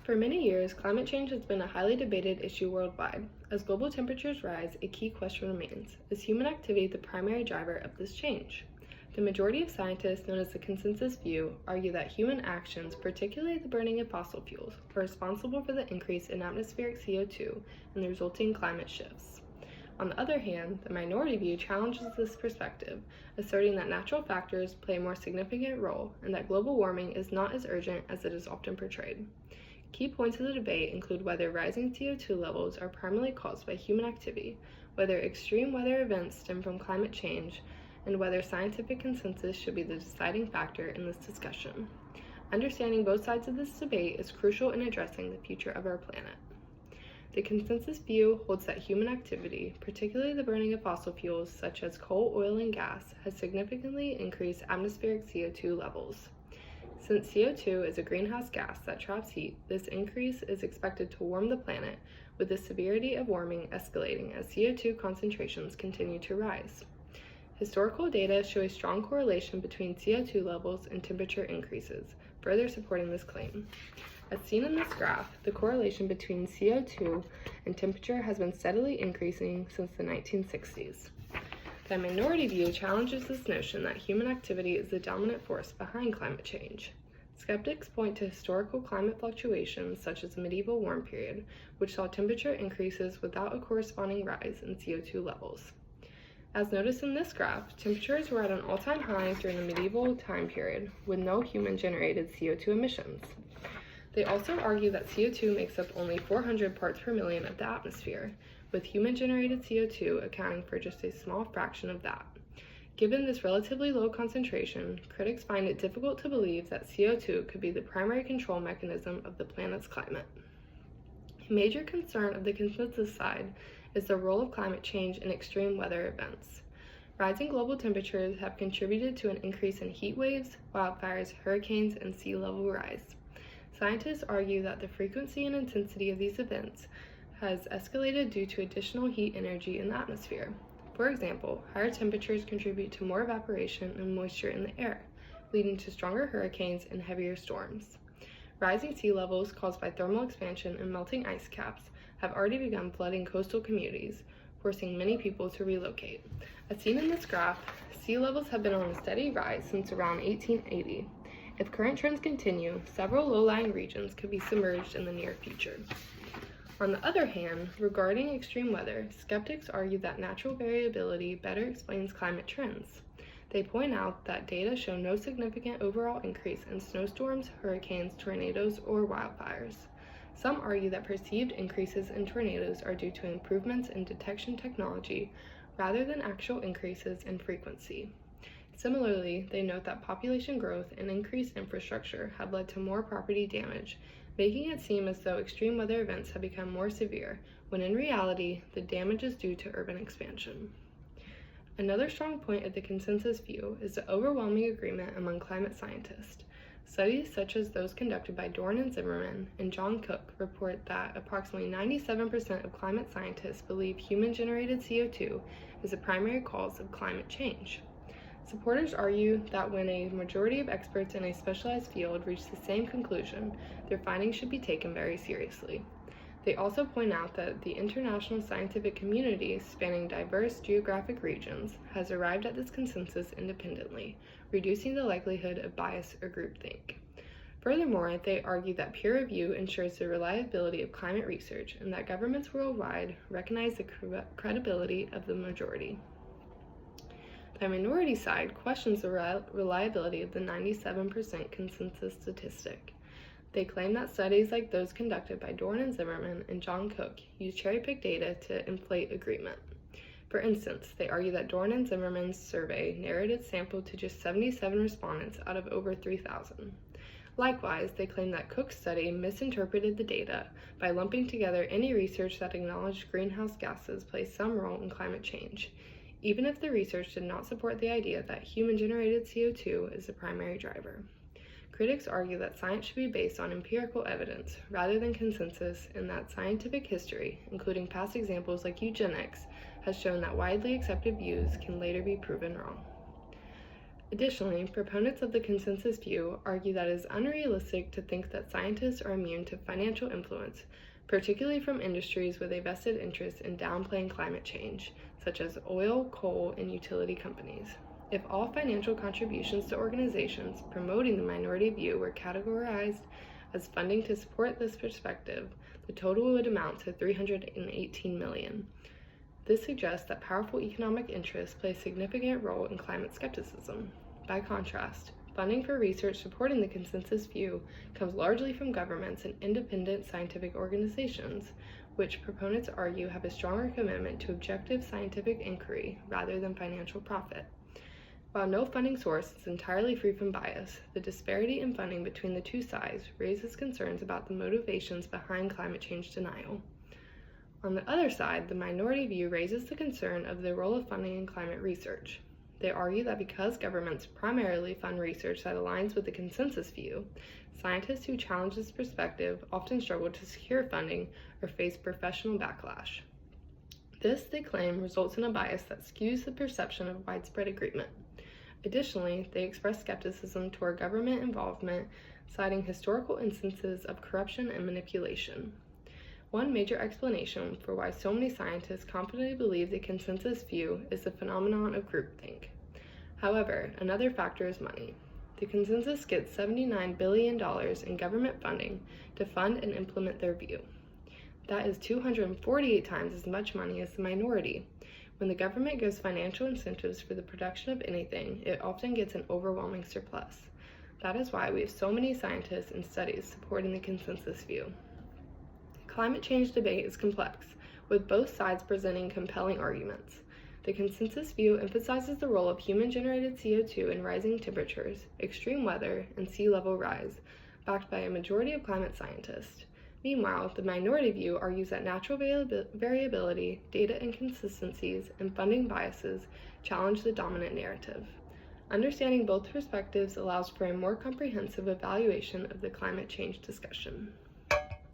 For many years, climate change has been a highly debated issue worldwide. As global temperatures rise, a key question remains: is human activity the primary driver of this change? The majority of scientists, known as the consensus view, argue that human actions, particularly the burning of fossil fuels, are responsible for the increase in atmospheric CO2 and the resulting climate shifts. On the other hand, the minority view challenges this perspective, asserting that natural factors play a more significant role and that global warming is not as urgent as it is often portrayed. Key points of the debate include whether rising CO2 levels are primarily caused by human activity, whether extreme weather events stem from climate change, and whether scientific consensus should be the deciding factor in this discussion. Understanding both sides of this debate is crucial in addressing the future of our planet. The consensus view holds that human activity, particularly the burning of fossil fuels such as coal, oil, and gas, has significantly increased atmospheric CO2 levels. Since CO2 is a greenhouse gas that traps heat, this increase is expected to warm the planet, with the severity of warming escalating as CO2 concentrations continue to rise. Historical data show a strong correlation between CO2 levels and temperature increases, further supporting this claim. As seen in this graph, the correlation between CO2 and temperature has been steadily increasing since the 1960s. The minority view challenges this notion that human activity is the dominant force behind climate change. Skeptics point to historical climate fluctuations such as the medieval warm period, which saw temperature increases without a corresponding rise in CO2 levels. As noticed in this graph, temperatures were at an all-time high during the medieval time period, with no human-generated CO2 emissions. They also argue that CO2 makes up only 400 parts per million of the atmosphere, with human-generated CO2 accounting for just a small fraction of that. Given this relatively low concentration, critics find it difficult to believe that CO2 could be the primary control mechanism of the planet's climate. A major concern of the consensus side is the role of climate change in extreme weather events. Rising global temperatures have contributed to an increase in heat waves, wildfires, hurricanes, and sea level rise. Scientists argue that the frequency and intensity of these events has escalated due to additional heat energy in the atmosphere. For example, higher temperatures contribute to more evaporation and moisture in the air, leading to stronger hurricanes and heavier storms. Rising sea levels caused by thermal expansion and melting ice caps have already begun flooding coastal communities, forcing many people to relocate. As seen in this graph, sea levels have been on a steady rise since around 1880. If current trends continue, several low-lying regions could be submerged in the near future. On the other hand, regarding extreme weather, skeptics argue that natural variability better explains climate trends. They point out that data show no significant overall increase in snowstorms, hurricanes, tornadoes, or wildfires. Some argue that perceived increases in tornadoes are due to improvements in detection technology rather than actual increases in frequency. Similarly, they note that population growth and increased infrastructure have led to more property damage, making it seem as though extreme weather events have become more severe, when in reality, the damage is due to urban expansion. Another strong point of the consensus view is the overwhelming agreement among climate scientists. Studies such as those conducted by Dorn and Zimmerman and John Cook report that approximately 97% of climate scientists believe human-generated CO2 is the primary cause of climate change. Supporters argue that when a majority of experts in a specialized field reach the same conclusion, their findings should be taken very seriously. They also point out that the international scientific community, spanning diverse geographic regions, has arrived at this consensus independently, reducing the likelihood of bias or groupthink. Furthermore, they argue that peer review ensures the reliability of climate research and that governments worldwide recognize the credibility of the majority. The minority side questions the reliability of the 97% consensus statistic. They claim that studies like those conducted by Dorn and Zimmerman and John Cook use cherry-picked data to inflate agreement. For instance, they argue that Dorn and Zimmerman's survey narrowed its sample to just 77 respondents out of over 3,000. Likewise, they claim that Cook's study misinterpreted the data by lumping together any research that acknowledged greenhouse gases play some role in climate change, even if the research did not support the idea that human-generated CO2 is the primary driver. Critics argue that science should be based on empirical evidence rather than consensus, and that scientific history, including past examples like eugenics, has shown that widely accepted views can later be proven wrong. Additionally, proponents of the consensus view argue that it is unrealistic to think that scientists are immune to financial influence, particularly from industries with a vested interest in downplaying climate change, such as oil, coal, and utility companies. If all financial contributions to organizations promoting the minority view were categorized as funding to support this perspective, the total would amount to $318 million. This suggests that powerful economic interests play a significant role in climate skepticism. By contrast, funding for research supporting the consensus view comes largely from governments and independent scientific organizations, which proponents argue have a stronger commitment to objective scientific inquiry rather than financial profit. While no funding source is entirely free from bias, the disparity in funding between the two sides raises concerns about the motivations behind climate change denial. On the other side, the minority view raises the concern of the role of funding in climate research. They argue that because governments primarily fund research that aligns with the consensus view, scientists who challenge this perspective often struggle to secure funding or face professional backlash. This, they claim, results in a bias that skews the perception of widespread agreement. Additionally, they express skepticism toward government involvement, citing historical instances of corruption and manipulation. One major explanation for why so many scientists confidently believe the consensus view is the phenomenon of groupthink. However, another factor is money. The consensus gets $79 billion in government funding to fund and implement their view. That is 248 times as much money as the minority. When the government gives financial incentives for the production of anything, it often gets an overwhelming surplus. That is why we have so many scientists and studies supporting the consensus view. Climate change debate is complex, with both sides presenting compelling arguments. The consensus view emphasizes the role of human-generated CO2 in rising temperatures, extreme weather, and sea level rise, backed by a majority of climate scientists. Meanwhile, the minority view argues that natural variability, data inconsistencies, and funding biases challenge the dominant narrative. Understanding both perspectives allows for a more comprehensive evaluation of the climate change discussion.